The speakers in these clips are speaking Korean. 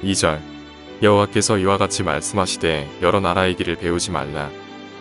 2절 여호와께서 이와 같이 말씀하시되 여러 나라의 길을 배우지 말라.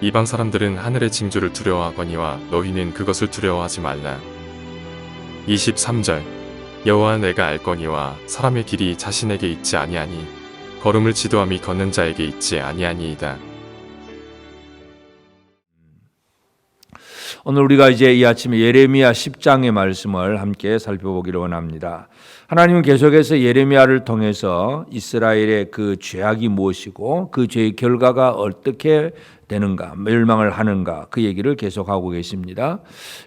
이방 사람들은 하늘의 징조를 두려워하거니와 너희는 그것을 두려워하지 말라. 23절 여호와 내가 알거니와 사람의 길이 자신에게 있지 아니하니 걸음을 지도함이 걷는 자에게 있지 아니하니이다. 오늘 우리가 이제 이 아침에 예레미야 10장의 말씀을 함께 살펴보기를 원합니다. 하나님은 계속해서 예레미야를 통해서 이스라엘의 그 죄악이 무엇이고 그 죄의 결과가 어떻게 되는가, 멸망을 하는가, 그 얘기를 계속하고 계십니다.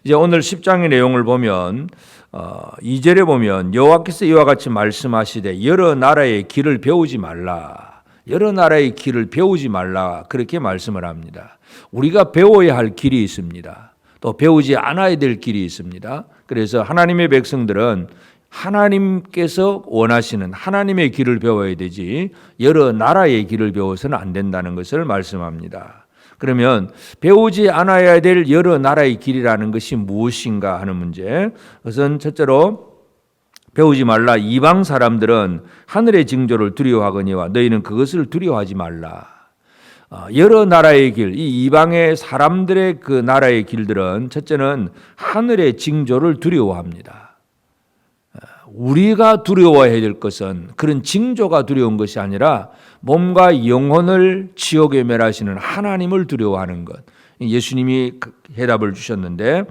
이제 오늘 10장의 내용을 보면 2절에 보면 여호와께서 이와 같이 말씀하시되 여러 나라의 길을 배우지 말라. 여러 나라의 길을 배우지 말라. 그렇게 말씀을 합니다. 우리가 배워야 할 길이 있습니다. 또 배우지 않아야 될 길이 있습니다. 그래서 하나님의 백성들은 하나님께서 원하시는 하나님의 길을 배워야 되지 여러 나라의 길을 배워서는 안 된다는 것을 말씀합니다. 그러면 배우지 않아야 될 여러 나라의 길이라는 것이 무엇인가 하는 문제. 그것은 첫째로 배우지 말라. 이방 사람들은 하늘의 징조를 두려워하거니와 너희는 그것을 두려워하지 말라. 여러 나라의 길, 이 이방의 사람들의 그 나라의 길들은 첫째는 하늘의 징조를 두려워합니다. 우리가 두려워해야 될 것은 그런 징조가 두려운 것이 아니라 몸과 영혼을 지옥에 멸하시는 하나님을 두려워하는 것. 예수님이 해답을 주셨는데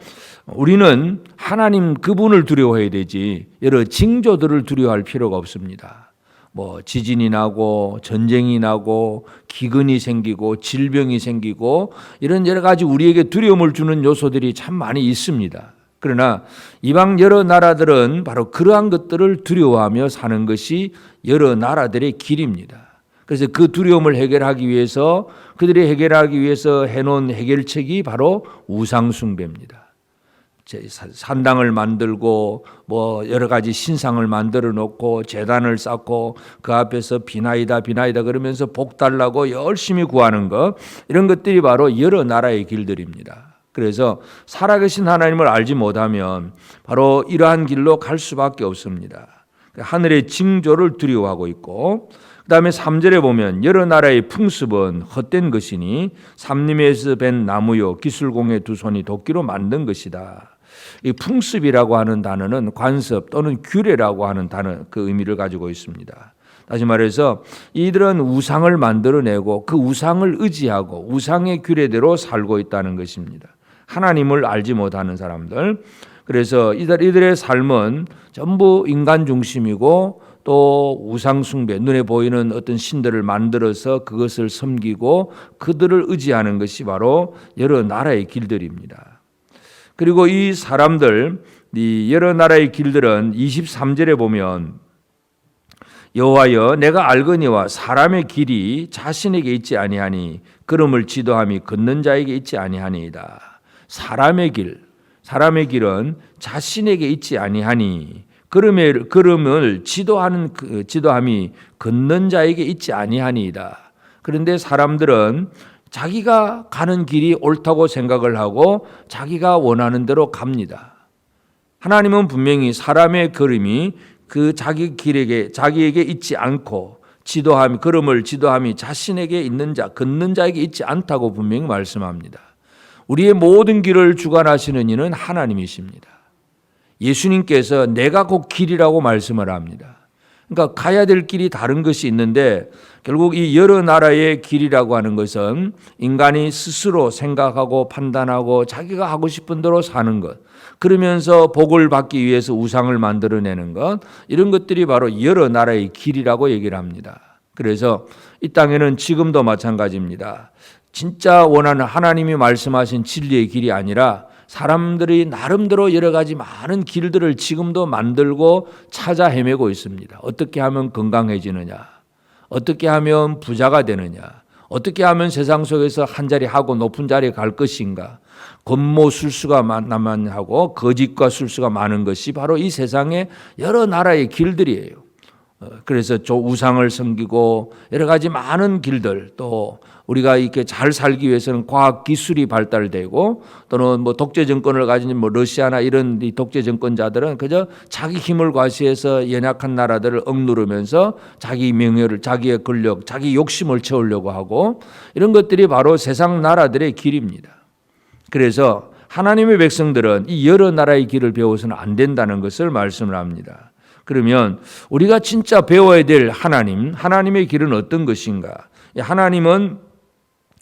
우리는 하나님 그분을 두려워해야 되지 여러 징조들을 두려워할 필요가 없습니다. 지진이 나고 전쟁이 나고 기근이 생기고 질병이 생기고 이런 여러 가지 우리에게 두려움을 주는 요소들이 참 많이 있습니다. 그러나 이방 여러 나라들은 바로 그러한 것들을 두려워하며 사는 것이 여러 나라들의 길입니다. 그래서 그 두려움을 해결하기 위해서 그들이 해결하기 위해서 해놓은 해결책이 바로 우상숭배입니다. 산당을 만들고 여러 가지 신상을 만들어 놓고 제단을 쌓고 그 앞에서 비나이다 그러면서 복 달라고 열심히 구하는 것, 이런 것들이 바로 여러 나라의 길들입니다. 그래서 살아계신 하나님을 알지 못하면 바로 이러한 길로 갈 수밖에 없습니다. 하늘의 징조를 두려워하고 있고, 그 다음에 3절에 보면 여러 나라의 풍습은 헛된 것이니 삼림에서 벤 나무요 기술공의 두 손이 도끼로 만든 것이다. 이 풍습이라고 하는 단어는 관습 또는 규례라고 하는 단어, 그 의미를 가지고 있습니다. 다시 말해서 이들은 우상을 만들어내고 그 우상을 의지하고 우상의 규례대로 살고 있다는 것입니다. 하나님을 알지 못하는 사람들. 그래서 이들의 삶은 전부 인간 중심이고 또 우상 숭배, 눈에 보이는 어떤 신들을 만들어서 그것을 섬기고 그들을 의지하는 것이 바로 여러 나라의 길들입니다. 그리고 이 사람들, 이 여러 나라의 길들은 23절에 보면 여호와여 내가 알거니와 사람의 길이 자신에게 있지 아니하니 걸음을 지도함이 걷는 자에게 있지 아니하니이다. 사람의 길은 자신에게 있지 아니하니 걸음을 지도함이 걷는 자에게 있지 아니하니이다. 그런데 사람들은 자기가 가는 길이 옳다고 생각을 하고 자기가 원하는 대로 갑니다. 하나님은 분명히 사람의 걸음이 그 자기에게 있지 않고 걸음을 지도함이 자신에게 있는 자, 걷는 자에게 있지 않다고 분명히 말씀합니다. 우리의 모든 길을 주관하시는 이는 하나님이십니다. 예수님께서 내가 곧 길이라고 말씀을 합니다. 그러니까 가야 될 길이 다른 것이 있는데 결국 이 여러 나라의 길이라고 하는 것은 인간이 스스로 생각하고 판단하고 자기가 하고 싶은 대로 사는 것, 그러면서 복을 받기 위해서 우상을 만들어내는 것, 이런 것들이 바로 여러 나라의 길이라고 얘기를 합니다. 그래서 이 땅에는 지금도 마찬가지입니다. 진짜 원하는 하나님이 말씀하신 진리의 길이 아니라 사람들이 나름대로 여러 가지 많은 길들을 지금도 만들고 찾아 헤매고 있습니다. 어떻게 하면 건강해지느냐? 어떻게 하면 부자가 되느냐? 어떻게 하면 세상 속에서 한 자리 하고 높은 자리에 갈 것인가? 권모술수가 만하고 거짓과 술수가 많은 것이 바로 이 세상의 여러 나라의 길들이에요. 그래서 우상을 섬기고 여러 가지 많은 길들, 또 우리가 이렇게 잘 살기 위해서는 과학 기술이 발달되고 또는 뭐 독재 정권을 가진 뭐 러시아나 이런 독재 정권자들은 그저 자기 힘을 과시해서 연약한 나라들을 억누르면서 자기 명예를, 자기의 권력, 자기 욕심을 채우려고 하고, 이런 것들이 바로 세상 나라들의 길입니다. 그래서 하나님의 백성들은 이 여러 나라의 길을 배워서는 안 된다는 것을 말씀을 합니다. 그러면 우리가 진짜 배워야 될 하나님의 길은 어떤 것인가? 하나님은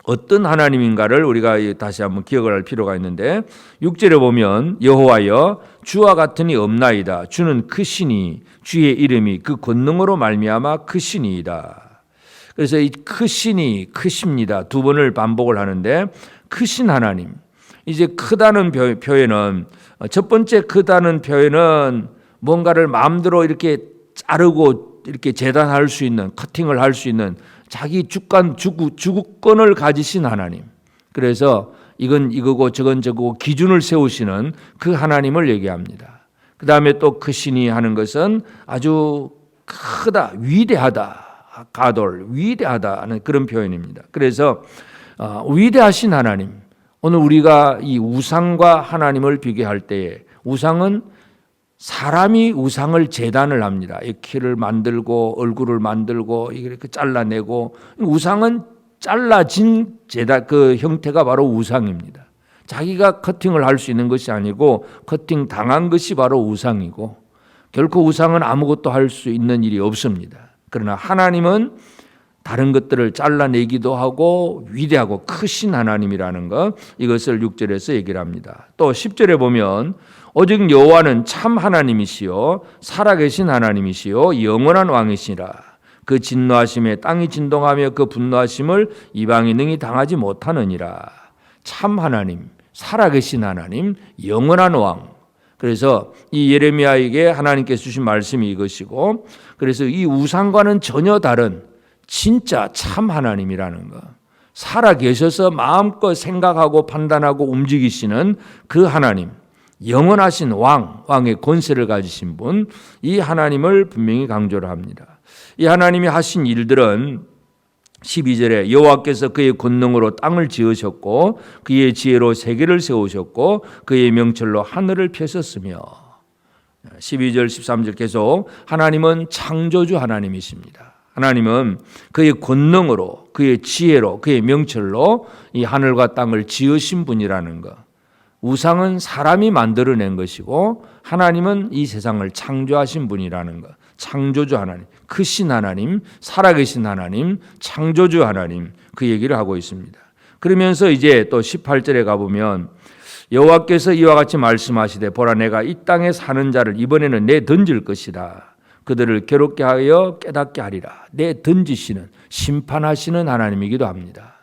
어떤 하나님인가를 우리가 다시 한번 기억을 할 필요가 있는데, 6절에 보면 여호와여 주와 같으니 없나이다. 주는 크시니 주의 이름이 그 권능으로 말미암아 크시니이다. 그래서 이 크시니, 크십니다 두 번을 반복을 하는데, 크신 하나님, 이제 크다는 표현은, 첫 번째 크다는 표현은 뭔가를 마음대로 이렇게 자르고 이렇게 재단할 수 있는, 커팅을 할 수 있는 자기 주권을 가지신 하나님. 그래서 이건 이거고 저건 저거고 기준을 세우시는 그 하나님을 얘기합니다. 그 다음에 또 크시니 하는 것은 아주 크다, 위대하다, 가돌, 위대하다는 그런 표현입니다. 그래서 위대하신 하나님. 오늘 우리가 이 우상과 하나님을 비교할 때에, 우상은 사람이 우상을 재단을 합니다. 이 키를 만들고 얼굴을 만들고 이렇게 잘라내고, 우상은 잘라진 재단, 그 형태가 바로 우상입니다. 자기가 커팅을 할 수 있는 것이 아니고 커팅 당한 것이 바로 우상이고, 결코 우상은 아무것도 할 수 있는 일이 없습니다. 그러나 하나님은 다른 것들을 잘라내기도 하고 위대하고 크신 하나님이라는 것, 이것을 6절에서 얘기를 합니다. 또 10절에 보면 오직 여호와는 참 하나님이시요 살아계신 하나님이시요 영원한 왕이시라. 그 진노하심에 땅이 진동하며 그 분노하심을 이방이 능히 당하지 못하느니라. 참 하나님, 살아계신 하나님, 영원한 왕. 그래서 이 예레미야에게 하나님께서 주신 말씀이 이것이고, 그래서 이 우상과는 전혀 다른 진짜 참 하나님이라는 것, 살아계셔서 마음껏 생각하고 판단하고 움직이시는 그 하나님, 영원하신 왕의 권세를 가지신 분, 이 하나님을 분명히 강조를 합니다. 이 하나님이 하신 일들은 12절에 여호와께서 그의 권능으로 땅을 지으셨고 그의 지혜로 세계를 세우셨고 그의 명철로 하늘을 펴셨으며, 12절 13절 계속 하나님은 창조주 하나님이십니다. 하나님은 그의 권능으로, 그의 지혜로, 그의 명철로 이 하늘과 땅을 지으신 분이라는 것. 우상은 사람이 만들어낸 것이고 하나님은 이 세상을 창조하신 분이라는 것. 창조주 하나님, 크신 하나님, 살아계신 하나님, 창조주 하나님, 그 얘기를 하고 있습니다. 그러면서 이제 또 18절에 가보면 여호와께서 이와 같이 말씀하시되 보라 내가 이 땅에 사는 자를 이번에는 내던질 것이다. 그들을 괴롭게 하여 깨닫게 하리라. 내던지시는, 심판하시는 하나님이기도 합니다.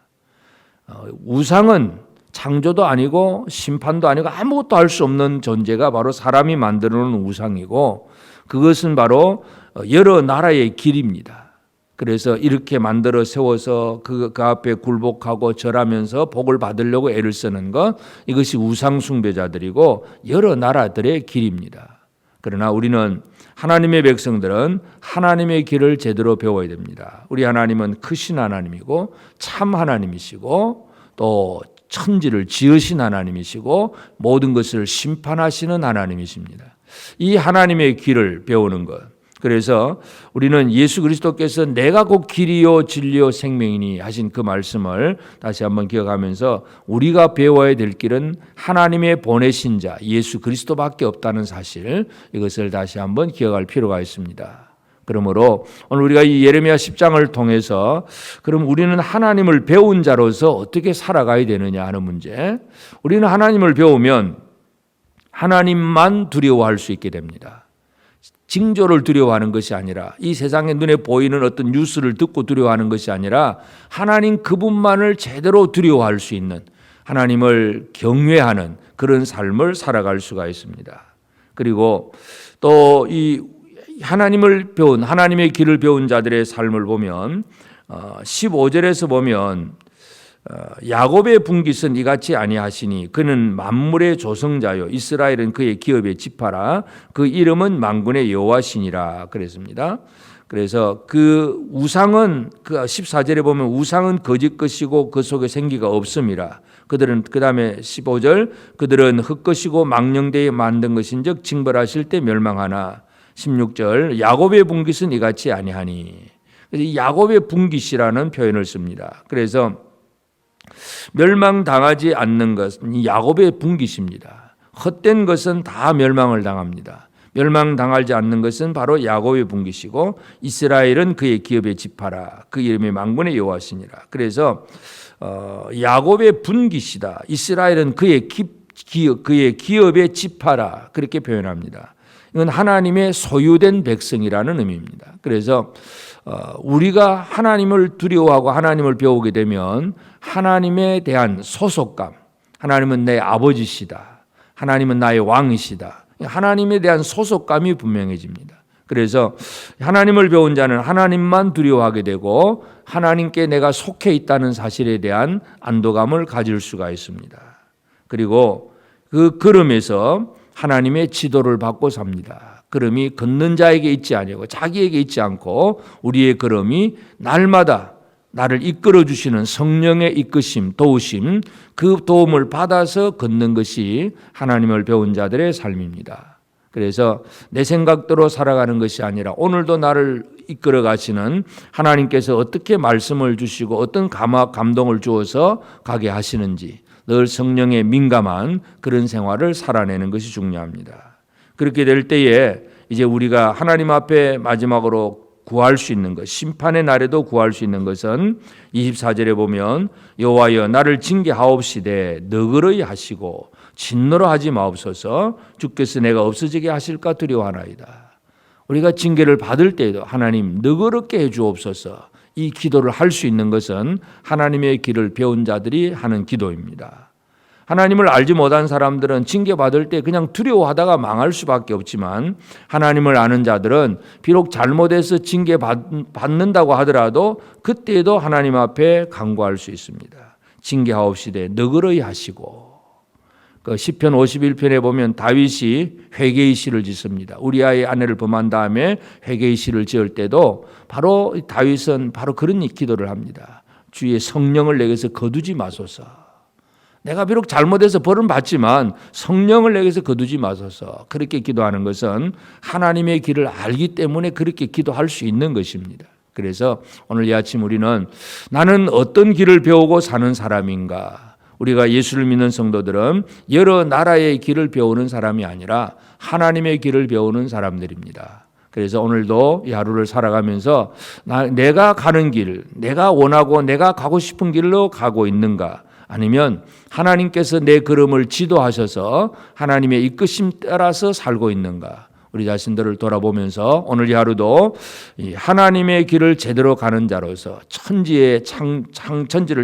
우상은 창조도 아니고 심판도 아니고 아무것도 할 수 없는 존재가 바로 사람이 만들어 놓은 우상이고, 그것은 바로 여러 나라의 길입니다. 그래서 이렇게 만들어 세워서 그 앞에 굴복하고 절하면서 복을 받으려고 애를 쓰는 것, 이것이 우상 숭배자들이고 여러 나라들의 길입니다. 그러나 우리는, 하나님의 백성들은 하나님의 길을 제대로 배워야 됩니다. 우리 하나님은 크신 하나님이고 참 하나님이시고 또 천지를 지으신 하나님이시고 모든 것을 심판하시는 하나님이십니다. 이 하나님의 길을 배우는 것. 그래서 우리는 예수 그리스도께서 내가 곧 길이요 진리요 생명이니 하신 그 말씀을 다시 한번 기억하면서 우리가 배워야 될 길은 하나님의 보내신 자 예수 그리스도밖에 없다는 사실, 이것을 다시 한번 기억할 필요가 있습니다. 그러므로 오늘 우리가 이 예레미야 10장을 통해서 그럼 우리는 하나님을 배운 자로서 어떻게 살아가야 되느냐 하는 문제, 우리는 하나님을 배우면 하나님만 두려워할 수 있게 됩니다. 징조를 두려워하는 것이 아니라, 이 세상에 눈에 보이는 어떤 뉴스를 듣고 두려워하는 것이 아니라 하나님 그분만을 제대로 두려워할 수 있는, 하나님을 경외하는 그런 삶을 살아갈 수가 있습니다. 그리고 또 이 하나님을 배운, 하나님의 길을 배운 자들의 삶을 보면 15절에서 보면 야곱의 분깃은 이같이 아니하시니 그는 만물의 조성자요 이스라엘은 그의 기업의 지파라 그 이름은 만군의 여호와시니라 그랬습니다. 그래서 그 우상은 그 14절에 보면 우상은 거짓 것이고 그 속에 생기가 없음이라. 그들은 그다음에 15절 그들은 흙것이고 망령되이 만든 것인즉 징벌하실 때 멸망하나. 16절 야곱의 분깃은 이같이 아니하니. 그래서 야곱의 분깃이라는 표현을 씁니다. 그래서 멸망당하지 않는 것은 야곱의 분깃입니다. 헛된 것은 다 멸망을 당합니다. 멸망당하지 않는 것은 바로 야곱의 분깃이고 이스라엘은 그의 기업의 지파라. 그 이름이 만군의 여호와시니라. 그래서 야곱의 분깃이다. 이스라엘은 그의 기업의 지파라. 그렇게 표현합니다. 이건 하나님의 소유된 백성이라는 의미입니다. 그래서 우리가 하나님을 두려워하고 하나님을 배우게 되면 하나님에 대한 소속감, 하나님은 내 아버지시다, 하나님은 나의 왕이시다, 하나님에 대한 소속감이 분명해집니다. 그래서 하나님을 배운 자는 하나님만 두려워하게 되고 하나님께 내가 속해 있다는 사실에 대한 안도감을 가질 수가 있습니다. 그리고 그 걸음에서 하나님의 지도를 받고 삽니다. 걸음이 걷는 자에게 있지 아니고 자기에게 있지 않고 우리의 걸음이 날마다 나를 이끌어 주시는 성령의 이끄심, 도우심, 그 도움을 받아서 걷는 것이 하나님을 배운 자들의 삶입니다. 그래서 내 생각대로 살아가는 것이 아니라 오늘도 나를 이끌어 가시는 하나님께서 어떻게 말씀을 주시고 어떤 감동을 주어서 가게 하시는지 늘 성령에 민감한 그런 생활을 살아내는 것이 중요합니다. 그렇게 될 때에 이제 우리가 하나님 앞에 마지막으로 구할 수 있는 것, 심판의 날에도 구할 수 있는 것은 24절에 보면 여호와여 나를 징계하옵시되 너그러이 하시고 진노로 하지 마옵소서. 주께서 내가 없어지게 하실까 두려워하나이다. 우리가 징계를 받을 때에도 하나님 너그럽게 해 주옵소서. 이 기도를 할 수 있는 것은 하나님의 길을 배운 자들이 하는 기도입니다. 하나님을 알지 못한 사람들은 징계받을 때 그냥 두려워하다가 망할 수밖에 없지만 하나님을 아는 자들은 비록 잘못해서 징계받는다고 하더라도 그때에도 하나님 앞에 간구할 수 있습니다. 징계하옵시되 너그러이 하시고. 그 시편 51편에 보면 다윗이 회개의 시를 짓습니다. 우리아의 아내를 범한 다음에 회개의 시를 지을 때도 바로 다윗은 바로 그런 기도를 합니다. 주의 성령을 내게서 거두지 마소서. 내가 비록 잘못해서 벌은 받지만 성령을 내게서 거두지 마소서. 그렇게 기도하는 것은 하나님의 길을 알기 때문에 그렇게 기도할 수 있는 것입니다. 그래서 오늘 이 아침 우리는 나는 어떤 길을 배우고 사는 사람인가? 우리가 예수를 믿는 성도들은 여러 나라의 길을 배우는 사람이 아니라 하나님의 길을 배우는 사람들입니다. 그래서 오늘도 이 하루를 살아가면서 내가 가는 길, 내가 원하고 내가 가고 싶은 길로 가고 있는가? 아니면 하나님께서 내 걸음을 지도하셔서 하나님의 이끄심 따라서 살고 있는가? 우리 자신들을 돌아보면서 오늘 이 하루도 하나님의 길을 제대로 가는 자로서 천지를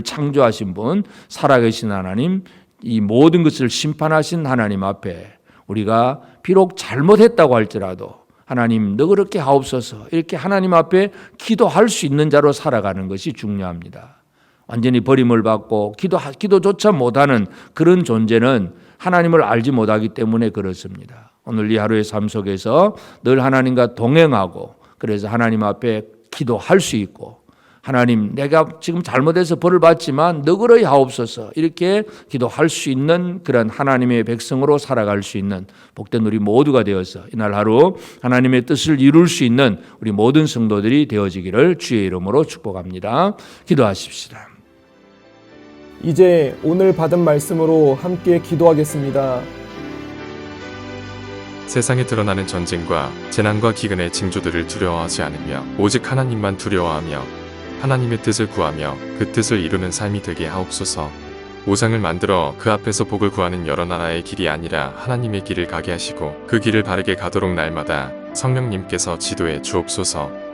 창조하신 분, 살아계신 하나님, 이 모든 것을 심판하신 하나님 앞에 우리가 비록 잘못했다고 할지라도 하나님 너그럽게 하옵소서 이렇게 하나님 앞에 기도할 수 있는 자로 살아가는 것이 중요합니다. 완전히 버림을 받고 기도조차 못하는 그런 존재는 하나님을 알지 못하기 때문에 그렇습니다. 오늘 이 하루의 삶 속에서 늘 하나님과 동행하고 그래서 하나님 앞에 기도할 수 있고 하나님 내가 지금 잘못해서 벌을 받지만 너그러이 하옵소서 이렇게 기도할 수 있는 그런 하나님의 백성으로 살아갈 수 있는 복된 우리 모두가 되어서 이날 하루 하나님의 뜻을 이룰 수 있는 우리 모든 성도들이 되어지기를 주의 이름으로 축복합니다. 기도하십시다. 이제 오늘 받은 말씀으로 함께 기도하겠습니다. 세상에 드러나는 전쟁과 재난과 기근의 징조들을 두려워하지 않으며 오직 하나님만 두려워하며 하나님의 뜻을 구하며 그 뜻을 이루는 삶이 되게 하옵소서. 우상을 만들어 그 앞에서 복을 구하는 여러 나라의 길이 아니라 하나님의 길을 가게 하시고 그 길을 바르게 가도록 날마다 성령님께서 지도해 주옵소서.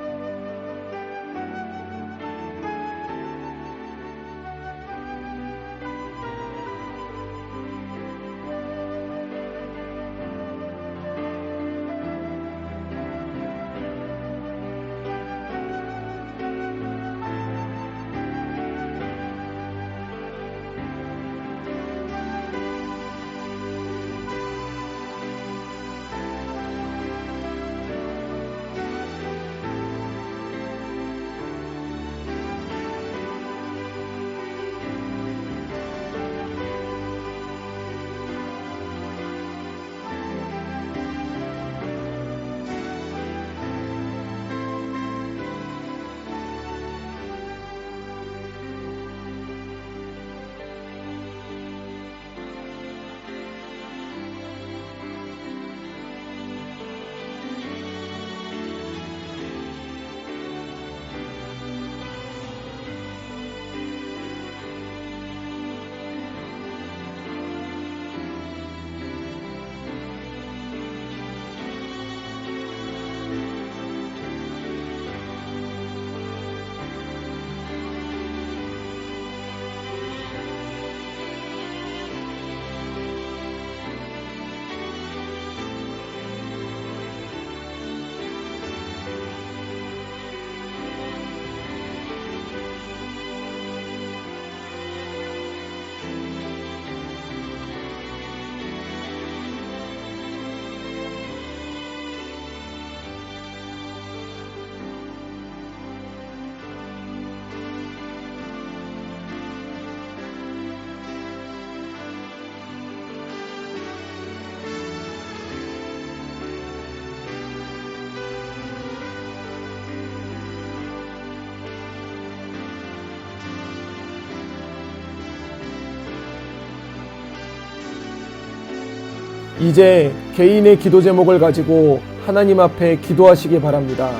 이제 개인의 기도 제목을 가지고 하나님 앞에 기도하시기 바랍니다.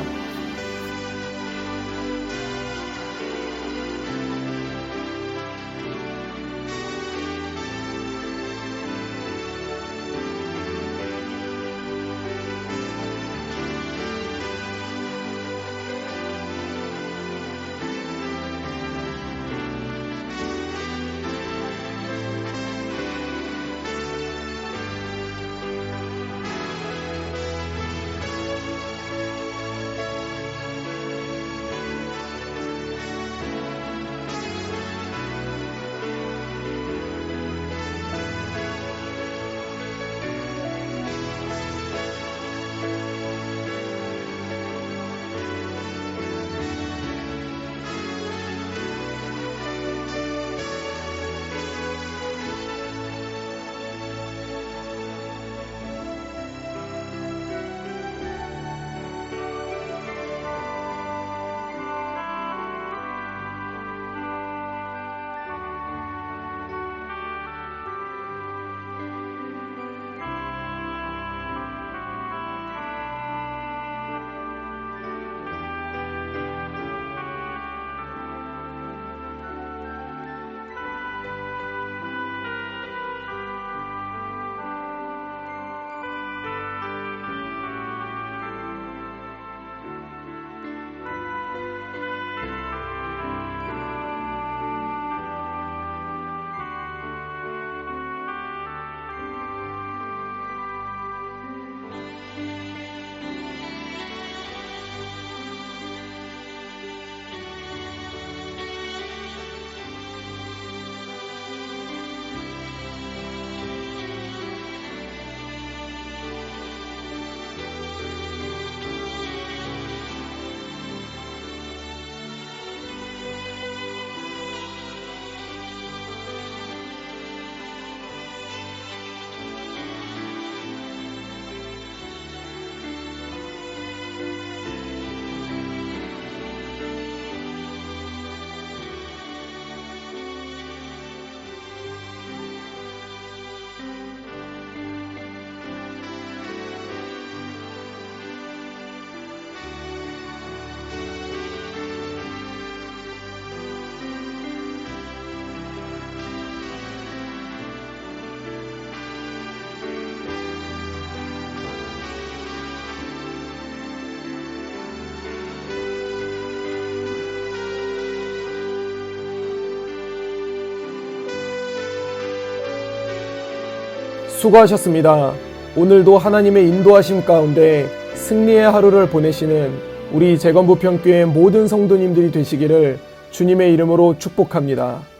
수고하셨습니다. 오늘도 하나님의 인도하심 가운데 승리의 하루를 보내시는 우리 재건부평교회 모든 성도님들이 되시기를 주님의 이름으로 축복합니다.